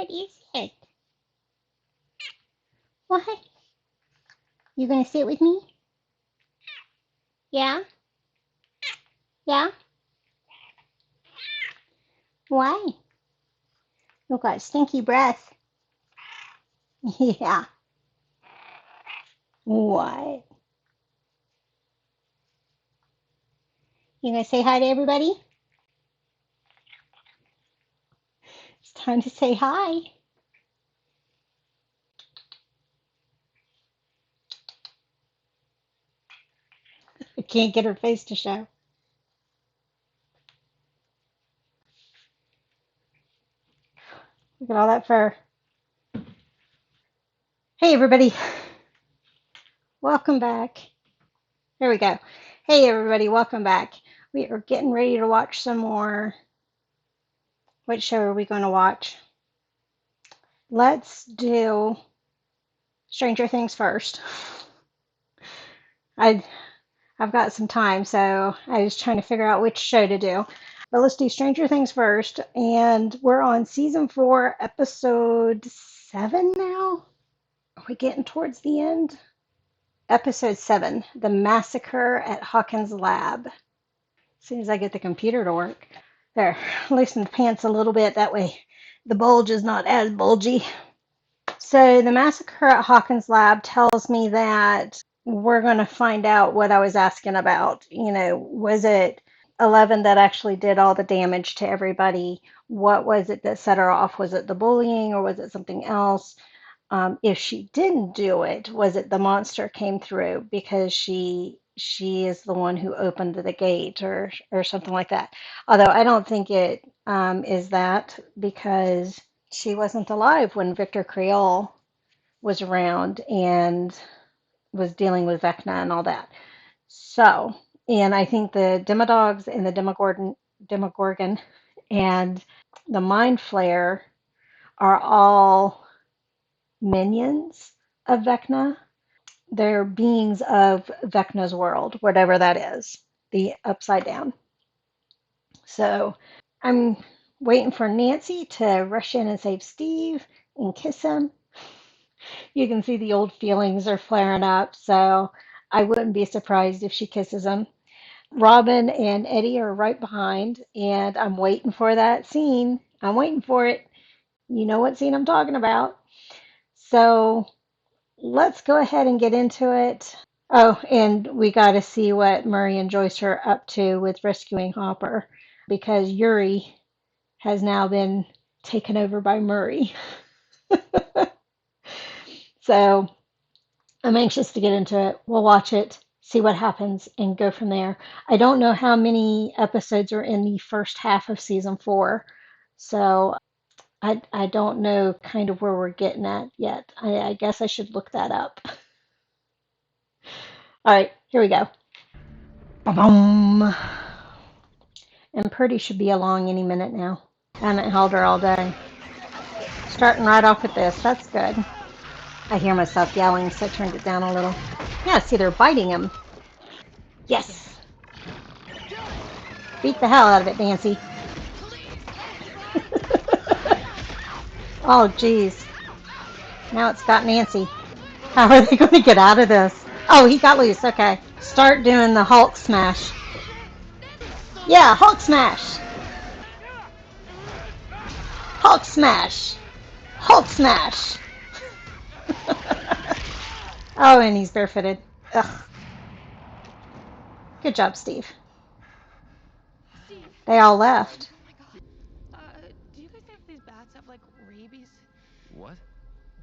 What is it? What? You gonna sit with me? Yeah? Yeah? Why? You got stinky breath. Yeah. What? You gonna say hi to everybody? It's time to say hi. I can't get her face to show. Look at all that fur. Hey everybody, welcome back. There we go. Hey everybody, welcome back. We are getting ready to watch some more. What show are we going to watch? Let's do Stranger Things first. I I've got some time, so I was trying to figure out which show to do. But let's do Stranger Things first, and we're on season 4, episode 7 now. Are we getting towards the end? Episode 7, The Massacre at Hawkins' Lab. As soon as I get the computer to work. There, loosen the pants a little bit, that way the bulge is not as bulgy. So the Massacre at Hawkins' Lab tells me that we're going to find out what I was asking about. Was it 11 that actually did all the damage to everybody? What was it that set her off? Was it the bullying or was it something else? If she didn't do it, was it the monster came through because she is the one who opened the gate or something like that? Although I don't think it is that because she wasn't alive when Victor Creole was around and was dealing with Vecna and all that. So, and I think the Demodogs and the Demogorgon and the Mind Flayer are all minions of Vecna. They're beings of Vecna's world, whatever that is, the upside down. So I'm waiting for Nancy to rush in and save Steve and kiss him. You can see the old feelings are flaring up, so I wouldn't be surprised if she kisses him. Robin and Eddie are right behind, and I'm waiting for that scene. I'm waiting for it. You know what scene I'm talking about. So let's go ahead and get into it. Oh, and we got to see what Murray and Joyce are up to with rescuing Hopper because Yuri has now been taken over by Murray. So I'm anxious to get into it. We'll watch it, see what happens, and go from there. I don't know how many episodes are in the first half of season 4, so I don't know kind of where we're getting at yet. I guess I should look that up. All right, here we go. Ba-bum. And Purdy should be along any minute now. I haven't held her all day. Starting right off with this. That's good. I hear myself yelling, so I turned it down a little. Yeah, see, they're biting him. Yes. Beat the hell out of it, Nancy. Oh, geez. Now it's got Nancy. How are they going to get out of this? Oh, he got loose. Okay. Start doing the Hulk smash. Yeah, Hulk smash. Hulk smash. Hulk smash. Oh, and he's barefooted. Ugh. Good job, Steve. They all left. Do you guys think these bats have like rabies? What?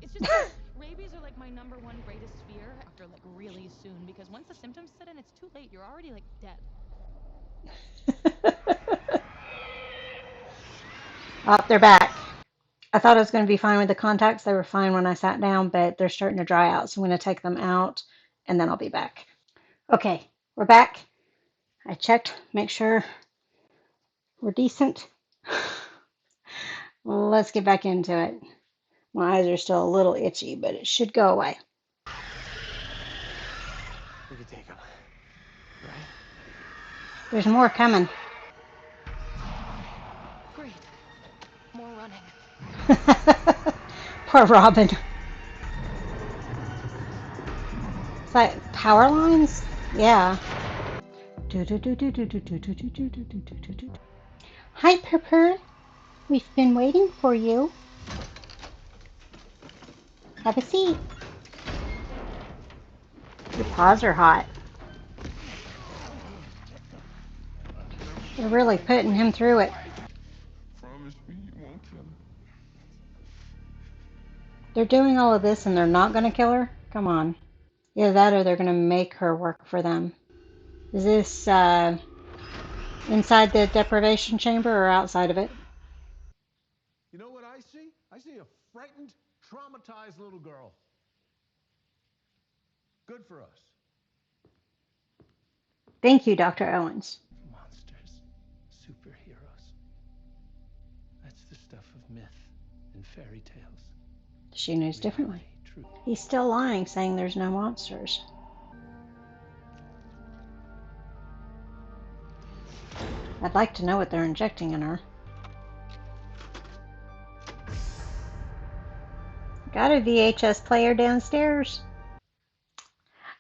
It's just rabies are like my number one greatest fear after like really soon because once the symptoms set in, it's too late. You're already like dead. Oh, they're back. I thought I was going to be fine with the contacts. They were fine when I sat down, but they're starting to dry out. So I'm going to take them out and then I'll be back. Okay, we're back. I checked, make sure we're decent. Let's get back into it. My eyes are still a little itchy, but it should go away. We could take him, right? There's more coming. Great. More running. Poor Robin. It's like power lines? Yeah. Hi, Purr. We've been waiting for you. Have a seat. Your paws are hot. They're really putting him through it. Promise me you won't kill her. They're doing all of this and they're not going to kill her? Come on. Either that or they're going to make her work for them. Is this inside the deprivation chamber or outside of it? You know what I see? I see a frightened, traumatized little girl. Good for us. Thank you, Dr. Owens. Monsters, superheroes. That's the stuff of myth and fairy tales. She knows differently. Reality, truth. He's still lying, saying there's no monsters. I'd like to know what they're injecting in her. Got a VHS player downstairs.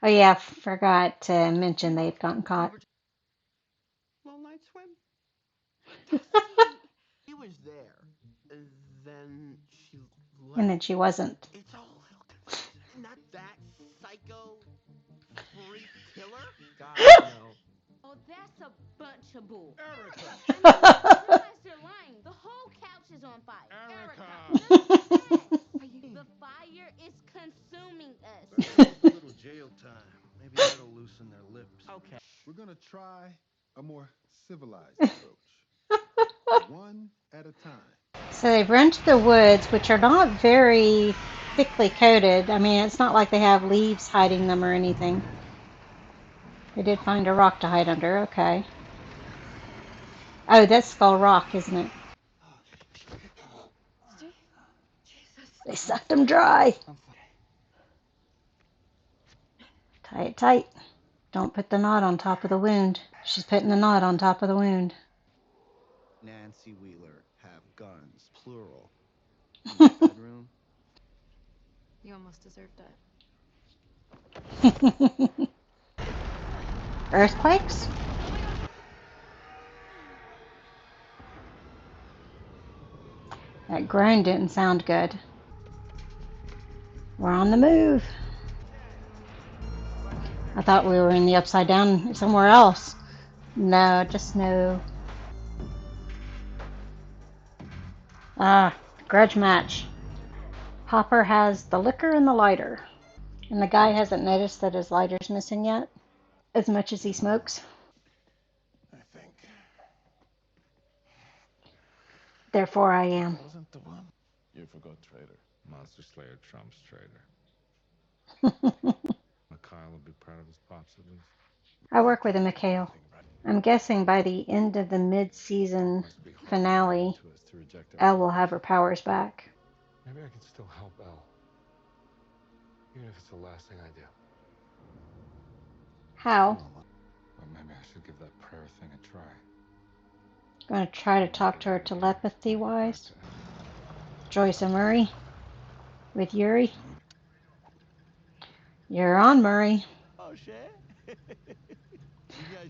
Oh yeah, forgot to mention they've gotten caught. Little night swim? He was there. Then she left. And then she wasn't. It's all a little confusing. Not that psycho freak killer? God, no. Oh, that's a bunch of bull. Erica! I mean, realize they're lying. The whole couch is on fire. Erica! The fire is consuming us. Let's give us a little jail time. Maybe that'll loosen their lips. Okay. We're going to try a more civilized approach. One at a time. So they've run to the woods, which are not very thickly coated. I mean, it's not like they have leaves hiding them or anything. They did find a rock to hide under. Okay. Oh, that's Skull Rock, isn't it? They sucked them dry. Tie it tight. Don't put the knot on top of the wound. She's putting the knot on top of the wound. Nancy Wheeler have guns, plural. In my bedroom. You almost deserved that. Earthquakes? That groan didn't sound good. We're on the move. I thought we were in the upside down somewhere else. No, just no. Grudge match. Hopper has the liquor and the lighter. And the guy hasn't noticed that his lighter's missing yet, as much as he smokes. I think. Therefore I am. Wasn't the one? You forgot traitor. Monster Slayer trumps traitor. Mikhail will be proud of his pops at least. I work with a Mikhail. I'm guessing by the end of the mid-season finale, Elle will have her powers back. Maybe I can still help Elle. Even if it's the last thing I do. How? Well, maybe I should give that prayer thing a try. Gonna try to talk to her telepathy-wise. Joyce and Murray with Yuri. You're on, Murray. Oh, shit.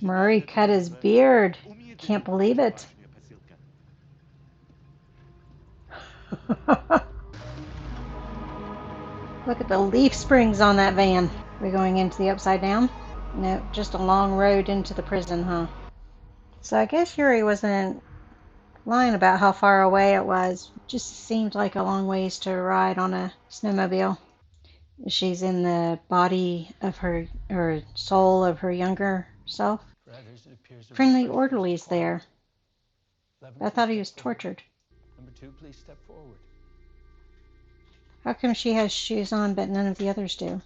Murray cut his beard. Can't believe it. Look at the leaf springs on that van. We're going into the upside down? No, just a long road into the prison, huh? So I guess Yuri wasn't lying about how far away it was. It just seemed like a long ways to ride on a snowmobile. She's in the body of her, or soul of her younger self. Friendly orderly's there. I thought he was tortured. Number 2, please step forward. How come she has shoes on but none of the others do?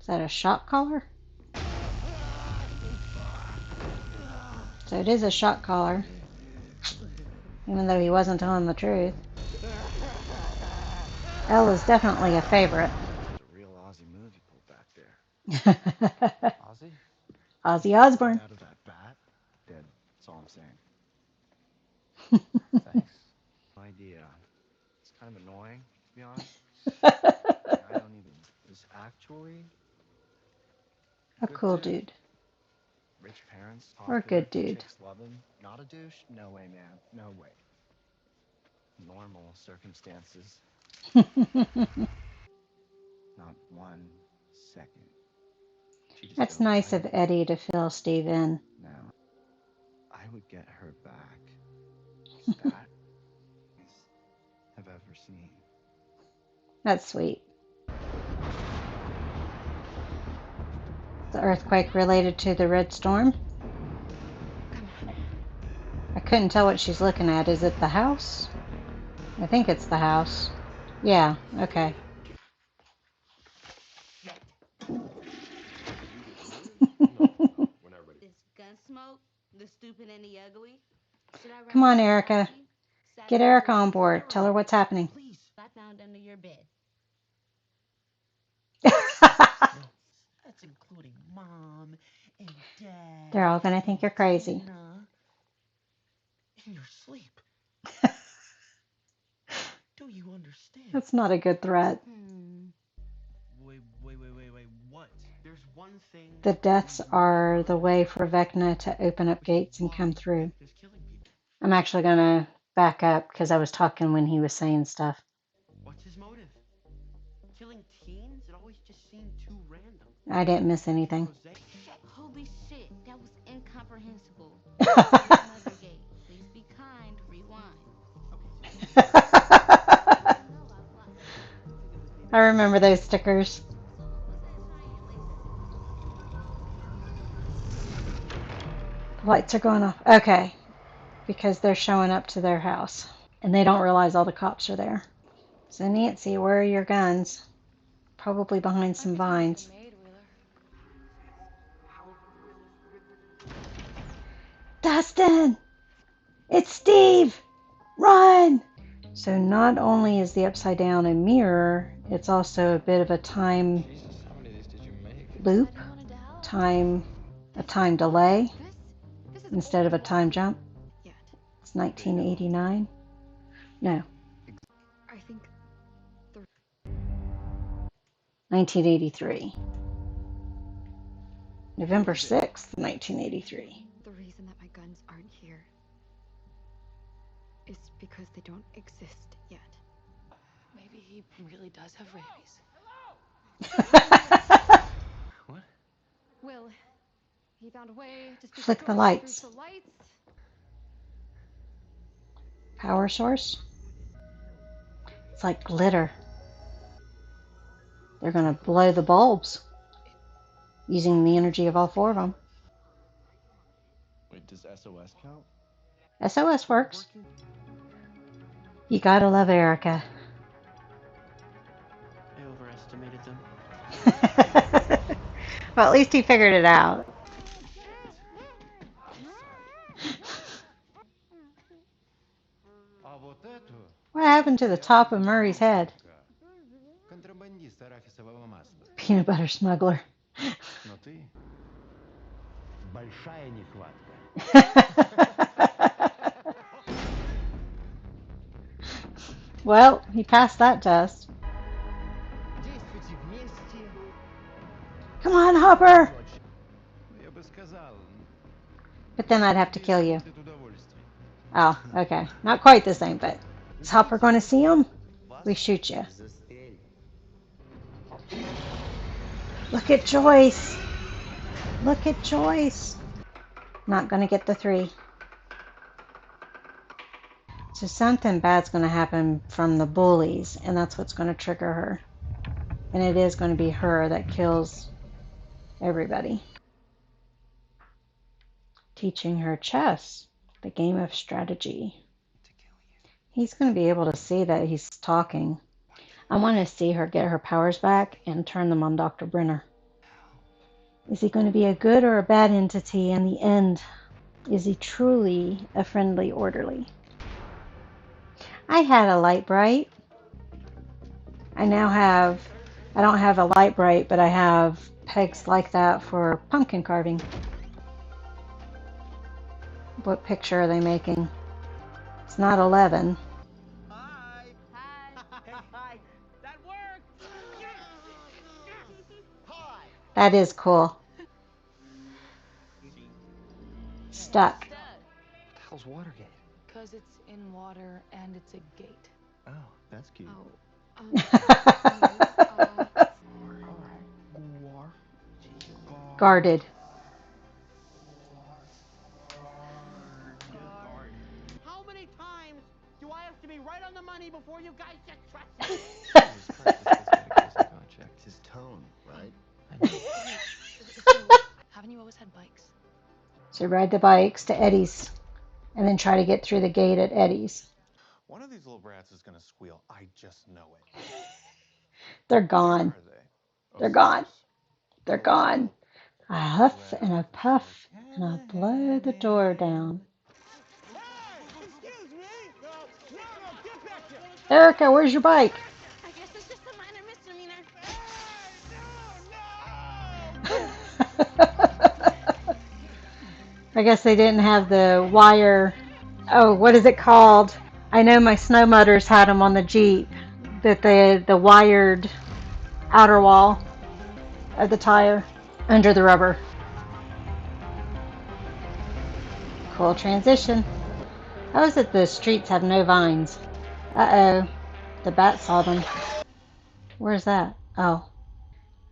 Is that a shock collar? So it is a shock collar. Even though he wasn't telling the truth. Elle is definitely a favorite. It's a real Aussie move you pulled back there. Aussie? Ozzy Osbourne. Out of that bat. Dead. That's all I'm saying. kind of annoying, to be honest. I don't even. Is actually A good cool dude. dude. Rich parents, Or a popular, good dude. chicks love him. Not a douche? No way, man. No way. Normal circumstances. Not 1 second. She just That's don't nice like of me. Eddie to fill Steve in. Now, I would get her back. That I've ever seen. That's sweet. The earthquake related to the red storm? I couldn't tell what she's looking at. Is it the house? I think it's the house. Yeah, okay. Whenever. This gun smoke, the stupid and the ugly. Should I Come write on, an Erica. apology? Get Saturday Erica on police? board. Tell her what's happening. Please. I found under your bed. That's including Mom and Dad. They're all gonna think and you're crazy. Tina. In your sleep. Do you understand? That's not a good threat. Wait, what? There's one thing. The deaths are the way for Vecna to open up gates and come through. Myth is killing people. I'm actually gonna back up because I was talking when he was saying stuff. What's his motive? Killing teens? It always just seemed too random. I didn't miss anything. Holy shit, that was incomprehensible. Mother gate. Please be kind. Rewind. I remember those stickers. The lights are going off. Okay. Because they're showing up to their house. And they don't realize all the cops are there. So Nancy, where are your guns? Probably behind some vines. Dustin! It's Steve! Run! So not only is the upside down a mirror, it's also a bit of a time loop, a time delay instead of a time jump. It's 1989. No. I think 1983. November 6th, 1983. the reason that my guns aren't here is because they don't exist yet. Maybe he really does have rabies. What? Will, he found a way to speak Flick the Deutsch lights. through the lights. Power source. It's like glitter. They're going to blow the bulbs using the energy of all four of them. Wait, does SOS count? SOS works. You gotta love Erica. I overestimated them. Well, at least he figured it out. What happened to the top of Murray's head? Peanut butter smuggler. Но ты. Большая нехватка. Well, he passed that test. Действуйте вместе. Come on, Hopper! Я бы сказал. But then I'd have to kill you. Oh, okay. Not quite the same, but is Hopper going to see him? We shoot you. Look at Joyce. Look at Joyce. Not going to get the 3. So something bad's going to happen from the bullies, and that's what's going to trigger her. And it is going to be her that kills everybody. Teaching her chess, the game of strategy. He's going to be able to see that he's talking. I want to see her get her powers back and turn them on Dr. Brenner. Is he going to be a good or a bad entity in the end? Is he truly a friendly orderly? I had a light bright. I don't have a light bright, but I have pegs like that for pumpkin carving. What picture are they making? It's not 11. Hi. Hi. That is cool. Stuck. Stuck. What the hell's Watergate? Because it's in water and it's a gate. Oh, that's cute. Oh, all right. War. Guarded. How many times do I have to be right on the money before you guys just trust me? Jesus Christ, this kid's got a case I gotta check. It's his tone, right? I know. So, haven't you always had bikes? So ride the bikes to Eddie's and then try to get through the gate at Eddie's. One of these little brats is gonna squeal. I just know it. They're Where gone. are they? They're Of gone. course. They're gone. A huff and a puff and a blow the door down. Hey! Excuse me! No, get back here! Erica, where's your bike? I guess it's just a minor misdemeanor. I guess they didn't have the wire. Oh, what is it called? I know my snow mutters had them on the Jeep. That the wired outer wall of the tire under the rubber. Cool transition. How is it the streets have no vines? Uh-oh. The bat saw them. Where's that? Oh,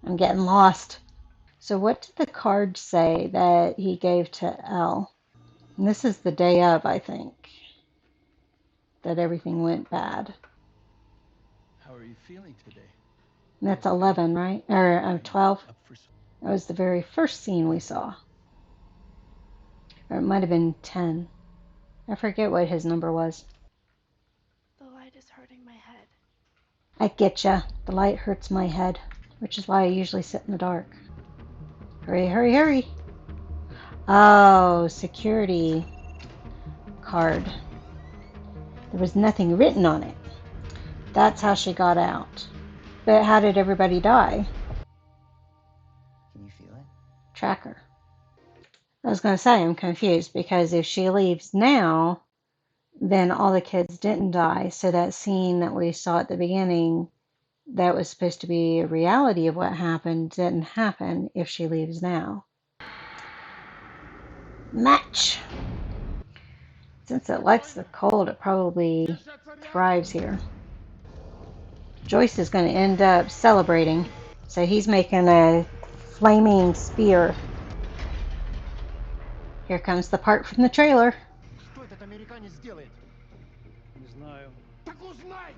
I'm getting lost. So what did the card say that he gave to Elle? And this is the day of, I think, that everything went bad. How are you feeling today? And that's 11, right? Or 12. Up for That was the very first scene we saw. Or it might have been 10. I forget what his number was. The light is hurting my head. I get ya. The light hurts my head, which is why I usually sit in the dark. Hurry, hurry, hurry. Oh, security card. There was nothing written on it. That's how she got out. But how did everybody die? Can you feel it? Tracker. I was going to say, I'm confused because if she leaves now, then all the kids didn't die. So that scene that we saw at the beginning, that was supposed to be a reality of what happened, didn't happen if she leaves now. Match. Since it likes the cold, it probably thrives here. Joyce is going to end up celebrating. So he's making a flaming spear. Here comes the part from the trailer. Что этот американец делает? Не знаю. Так узнай!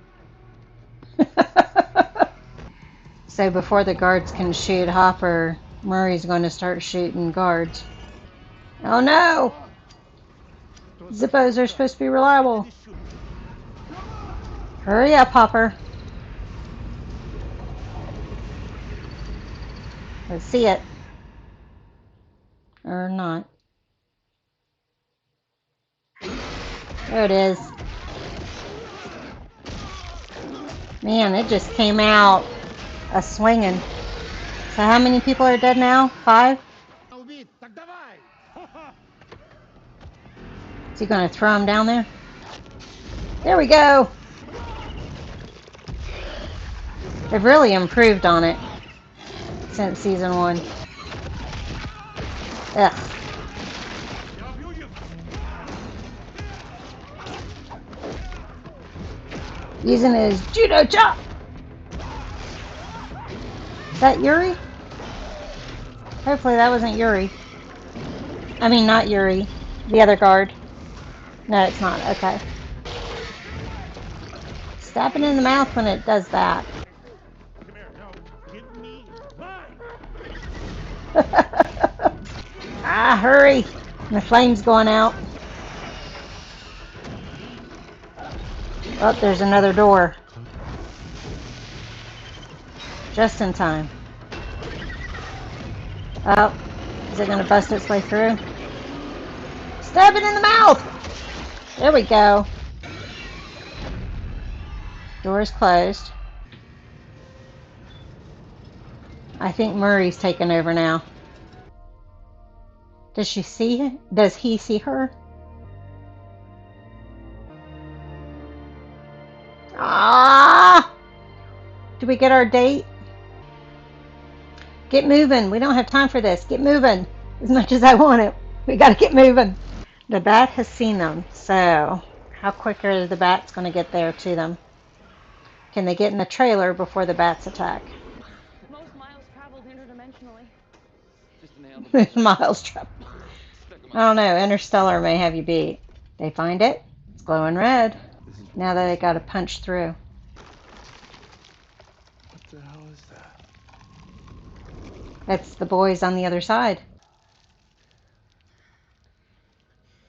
So before the guards can shoot Hopper, Murray's going to start shooting guards. Oh no! Zippos are supposed to be reliable. Hurry up, Hopper. Let's see it. Or not. There it is. Man, it just came out a swinging. So how many people are dead now? 5? Убит! Так давай! Is he going to throw him down there? There we go. They've really improved on it since season 1. Ugh. Using his judo chop. Is that Yuri? Hopefully that wasn't Yuri. I mean, not Yuri. The other guard. No, it's not. Okay. Stab it in the mouth when it does that. Come here, no. Give me mine! Ah, hurry. The flame's going out. Oh, there's another door. Just in time. Oh, is it going to bust its way through? Stab it in the mouth! There we go. Door is closed. I think Murray's taken over now. Does she see him? Does he see her? Ah! Do we get our date? Get moving. We don't have time for this. Get moving. As much as I want it, we gotta get moving. The bat has seen them, so how quick are the bats going to get there to them? Can they get in the trailer before the bats attack? Most miles traveled interdimensionally. Just nailed the bullseye. Miles trip. I don't know. Interstellar may have you beat. They find it. It's glowing red. This is Now they got to punch through. what the hell is that? That's the boys on the other side.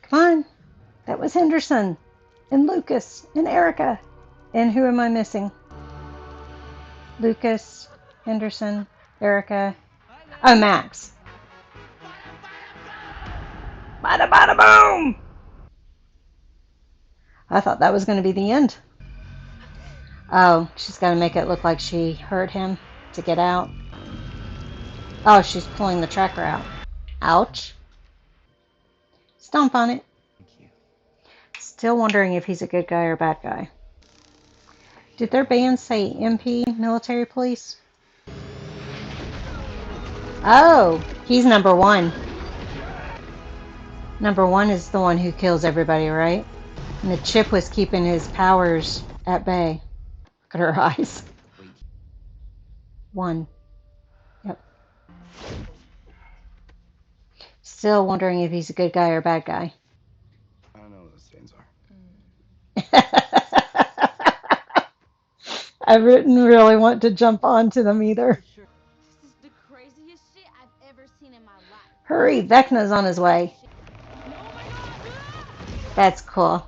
Come on. That was Henderson and Lucas and Erica. And who am I missing? Lucas, Henderson, Erica. Oh, Max. Bada bada boom! I thought that was going to be the end. Oh, she's got to make it look like she hurt him to get out. Oh, she's pulling the tracker out. Ouch. Stomp on it. Thank you. Still wondering if he's a good guy or a bad guy. Did their band say MP, military police? Oh, he's number one. Number one is the one who kills everybody, right? And the chip was keeping his powers at bay. Look at her eyes. Wait. One. Yep. Still wondering if he's a good guy or a bad guy. I don't know what those stains are. I didn't really want to jump onto them either. This is the craziest shit I've ever seen in my life. Hurry, Vecna's on his way. That's cool.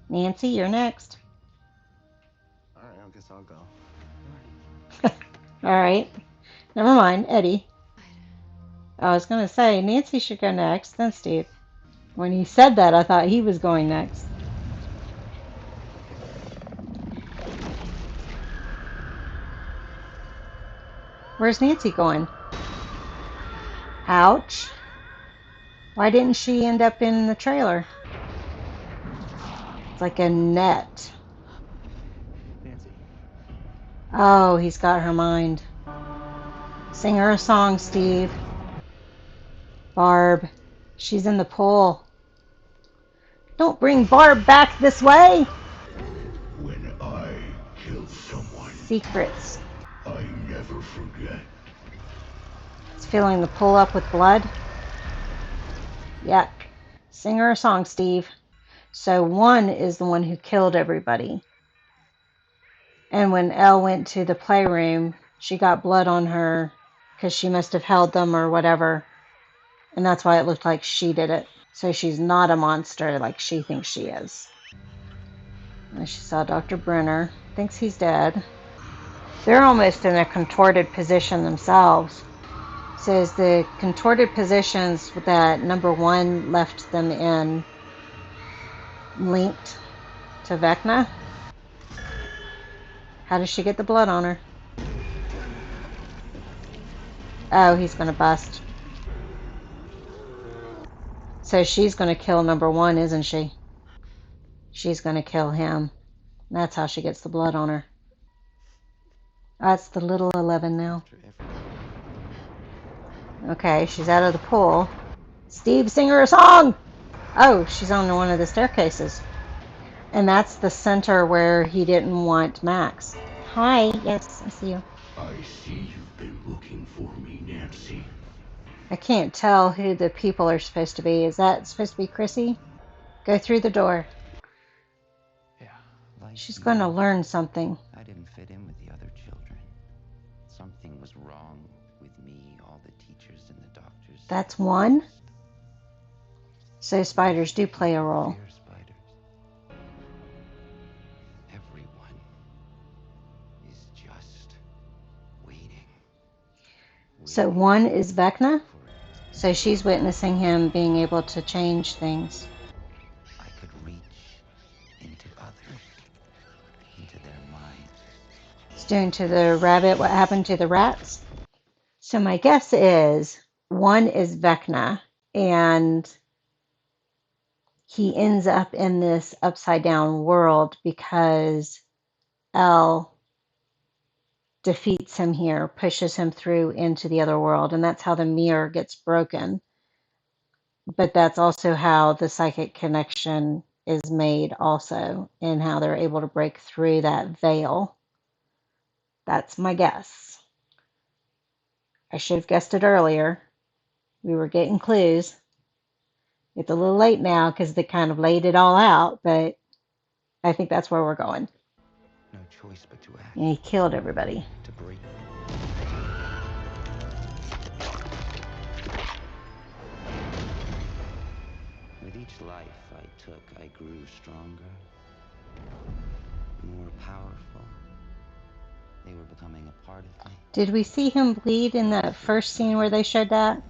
Nancy, you're next. Alright, I guess I'll go. All right. Never mind, Eddie. I was going to say, Nancy should go next, then Steve. When he said that, I thought he was going next. Where's Nancy going? Ouch. Why didn't she end up in the trailer? It's like a net. Nancy. Oh, he's got her mind. Sing her a song, Steve. Barb. She's in the pool. Don't bring Barb back this way. When I kill someone, Secrets. I never forget. It's filling the pool up with blood. Yuck. Sing her a song, Steve. So one is the one who killed everybody. And when Elle went to the playroom, she got blood on her because she must have held them or whatever. And that's why it looked like she did it. So she's not a monster like she thinks she is. And she saw Dr. Brenner. Thinks he's dead. They're almost in a contorted position themselves. Says the contorted positions that number one left them in linked to Vecna. How does she get the blood on her? Oh, he's going to bust. So she's going to kill number one, isn't she? She's going to kill him. That's how she gets the blood on her. That's the little 11 now. Okay, she's out of the pool. Steve, sing her a song! Oh, she's on one of the staircases. And that's the center where he didn't want Max. Hi, yes, I see you. I see you've been looking for me, Nancy. I can't tell who the people are supposed to be. Is that supposed to be Chrissy? Go through the door. Yeah. Like She's you, going to learn something. I didn't fit in with the other children. Something was wrong with me, all the teachers and the doctors. That's one. So spiders do play a role. Fear spiders. Everyone is just waiting. So one is Vecna. So she's witnessing him being able to change things. I could reach into others, into their minds. It's doing to the rabbit what happened to the rats. So my guess is one is Vecna, and he ends up in this upside down world because Elle defeats him here, pushes him through into the other world, and that's how the mirror gets broken. But that's also how the psychic connection is made also, and how they're able to break through that veil. That's my guess. I should have guessed it earlier. We were getting clues. It's a little late now because they kind of laid it all out, but I think that's where we're going. No choice but to act. And he killed everybody. To break. With each life I took, I grew stronger, more powerful. They were becoming a part of me. Did we see him bleed in that first scene where they showed that?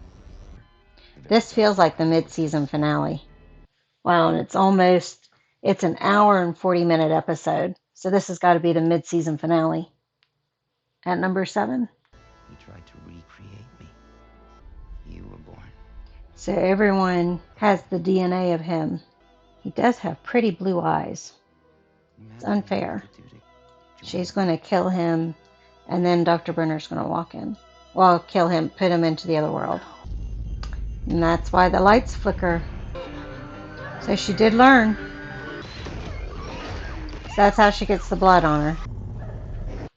This feels like the mid-season finale. Wow, and it's an hour and 40-minute episode. So this has got to be the mid-season finale. At number 7. He tried to recreate me. You were born. So everyone has the DNA of him. He does have pretty blue eyes. It's unfair. She's going to kill him, and then Dr. Brenner's going to walk in. Well, kill him, put him into the other world. And that's why the lights flicker. So she did learn. So that's how she gets the blood on her.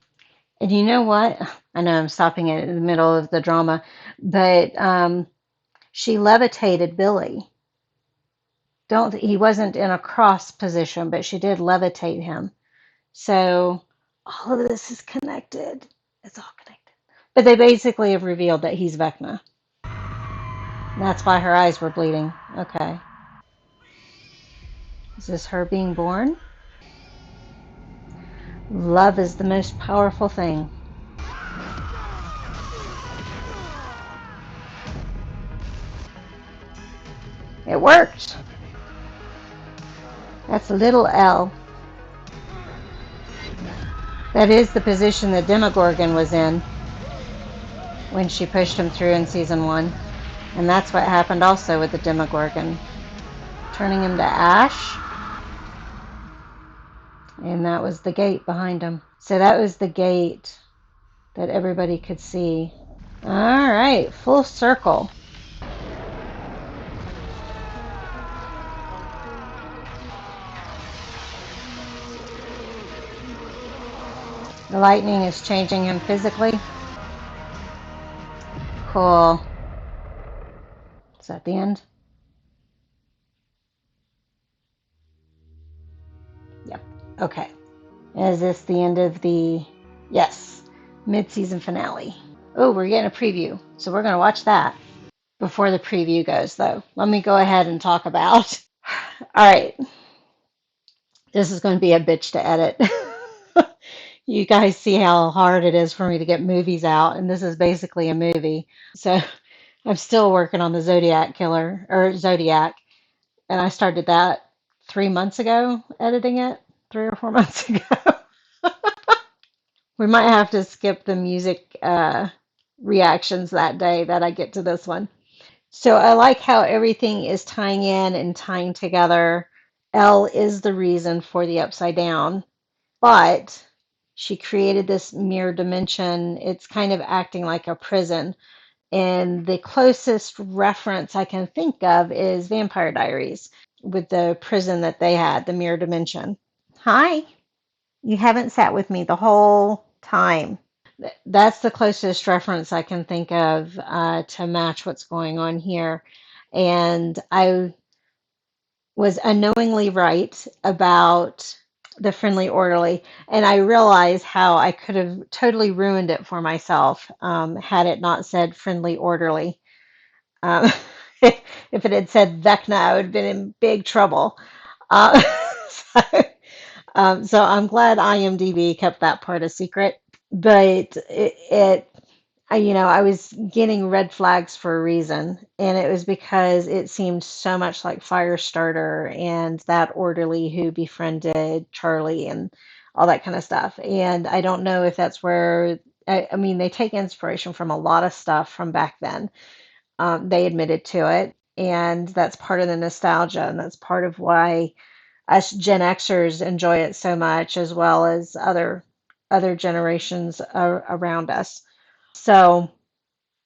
And you know what? I know I'm stopping it in the middle of the drama, but she levitated Billy. He wasn't in a cross position, but she did levitate him. So all of this is connected. It's all connected. But they basically have revealed that he's Vecna. And that's why her eyes were bleeding. Okay. Is this her being born? Love is the most powerful thing. It worked. That's a little L. That is the position that Demogorgon was in when she pushed him through in season 1. And that's what happened also with the Demogorgon. Turning him to ash. And that was the gate behind him. So that was the gate that everybody could see. All right, full circle. The lightning is changing him physically. Cool. Is that the end? Yep. Okay. Is this the end of the... Yes. Mid-season finale. Oh, we're getting a preview. So we're going to watch that. Before the preview goes, though, let me go ahead and talk about... All right. This is going to be a bitch to edit. You guys see how hard it is for me to get movies out, and this is basically a movie. So I'm still working on the Zodiac Killer, or Zodiac, and I started that 3 months ago, editing it, 3 or 4 months ago. We might have to skip the music reactions that day that I get to this one. So I like how everything is tying in and tying together. L is the reason for the upside down, but she created this mirror dimension. It's kind of acting like a prison. And the closest reference I can think of is Vampire Diaries with the prison that they had, the mirror dimension. Hi, you haven't sat with me the whole time. That's the closest reference I can think of to match what's going on here. And I was unknowingly right about the friendly orderly, and I realize how I could have totally ruined it for myself had it not said friendly orderly. Um, if it had said Vecna, I would have been in big trouble. Uh, so, so I'm glad IMDb kept that part a secret. But I was getting red flags for a reason, and it was because it seemed so much like Firestarter and that orderly who befriended Charlie and all that kind of stuff. And I don't know if that's where, I mean, they take inspiration from a lot of stuff from back then. They admitted to it, and that's part of the nostalgia, and that's part of why us Gen Xers enjoy it so much, as well as other other generations around us. So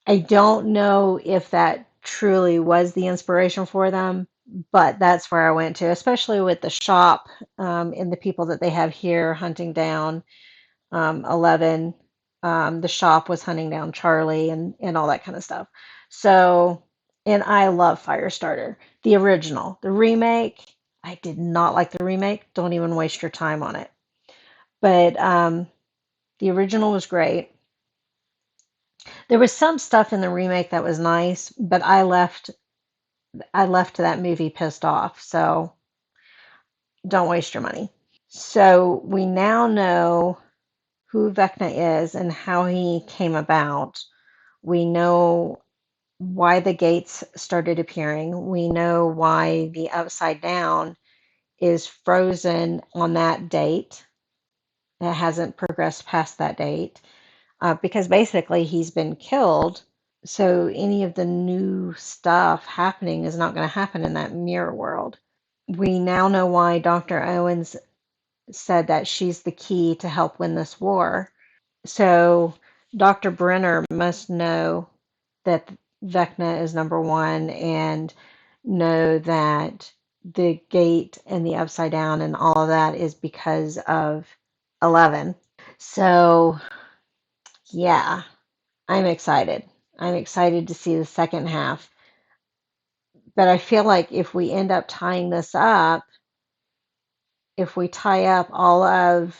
I don't know if that truly was the inspiration for them, but that's where I went to, especially with the shop and the people that they have here hunting down 11. The shop was hunting down Charlie and all that kind of stuff. So, and I love Firestarter, the original. The remake, I did not like the remake. Don't even waste your time on it. But the original was great. There was some stuff in the remake that was nice, but I left that movie pissed off. So don't waste your money. So we now know who Vecna is and how he came about. We know why the gates started appearing. We know why the upside down is frozen on that date. It hasn't progressed past that date because basically he's been killed. So any of the new stuff happening is not going to happen in that mirror world. We now know why Dr. Owens said that she's the key to help win this war. So Dr. Brenner must know that Vecna is number one and know that the gate and the upside down and all of that is because of 11. So, yeah, I'm excited. I'm excited to see the second half. But I feel like if we end up tying this up, if we tie up all of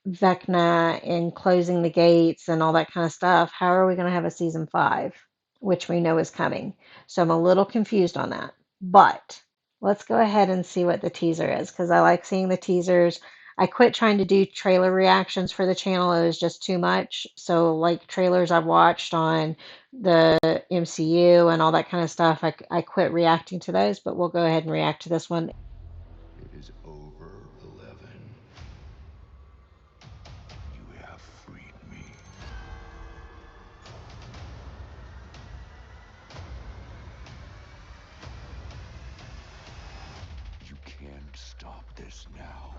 Vecna and closing the gates and all that kind of stuff, how are we going to have a season 5, which we know is coming? So I'm a little confused on that. But let's go ahead and see what the teaser is because I like seeing the teasers. I quit trying to do trailer reactions for the channel. It was just too much. So, like trailers I've watched on the MCU and all that kind of stuff, I quit reacting to those. But we'll go ahead and react to this one. It is over, 11. You have freed me. You can't stop this now.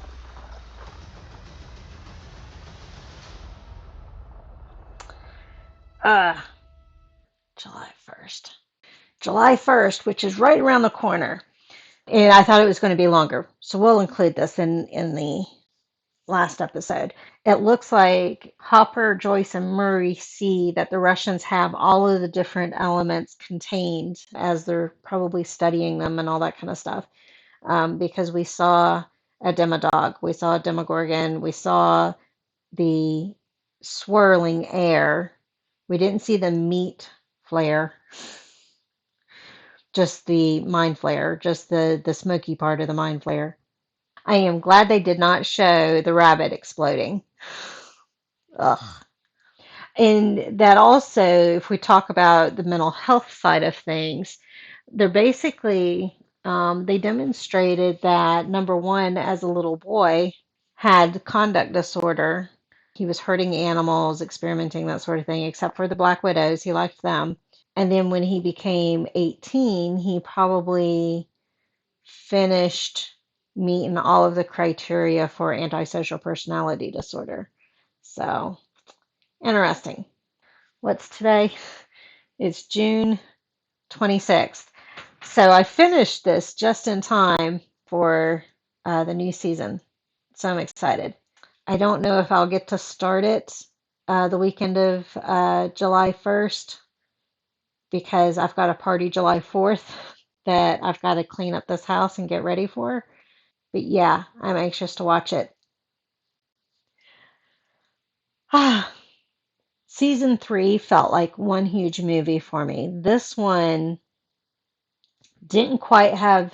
July 1st. July 1st, which is right around the corner. And I thought it was going to be longer. So we'll include this in the last episode. It looks like Hopper, Joyce, and Murray see that the Russians have all of the different elements contained as they're probably studying them and all that kind of stuff. Because we saw a Demodog, we saw a Demogorgon, we saw the swirling air. We didn't see the meat flare, just the mind flare, just the smoky part of the mind flare. I am glad they did not show the rabbit exploding. Ugh. And that also, if we talk about the mental health side of things, they're basically, they demonstrated that number one, as a little boy, had conduct disorder. He was hurting animals, experimenting, that sort of thing, except for the Black Widows. He liked them. And then when he became 18, he probably finished meeting all of the criteria for antisocial personality disorder. So, interesting. What's today? It's June 26th. So I finished this just in time for the new season. So I'm excited. I don't know if I'll get to start it the weekend of July 1st because I've got a party July 4th that I've got to clean up this house and get ready for. But yeah, I'm anxious to watch it. Season 3 felt like one huge movie for me. This one didn't quite have,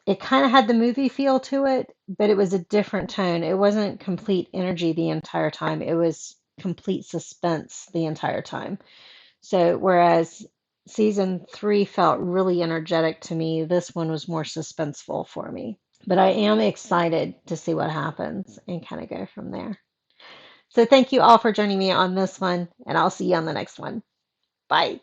it kind of had the movie feel to it, but it was a different tone. It wasn't complete energy the entire time, it was complete suspense the entire time. So, whereas season 3 felt really energetic to me, this one was more suspenseful for me. But I am excited to see what happens and kind of go from there. So, thank you all for joining me on this one, and I'll see you on the next one. Bye.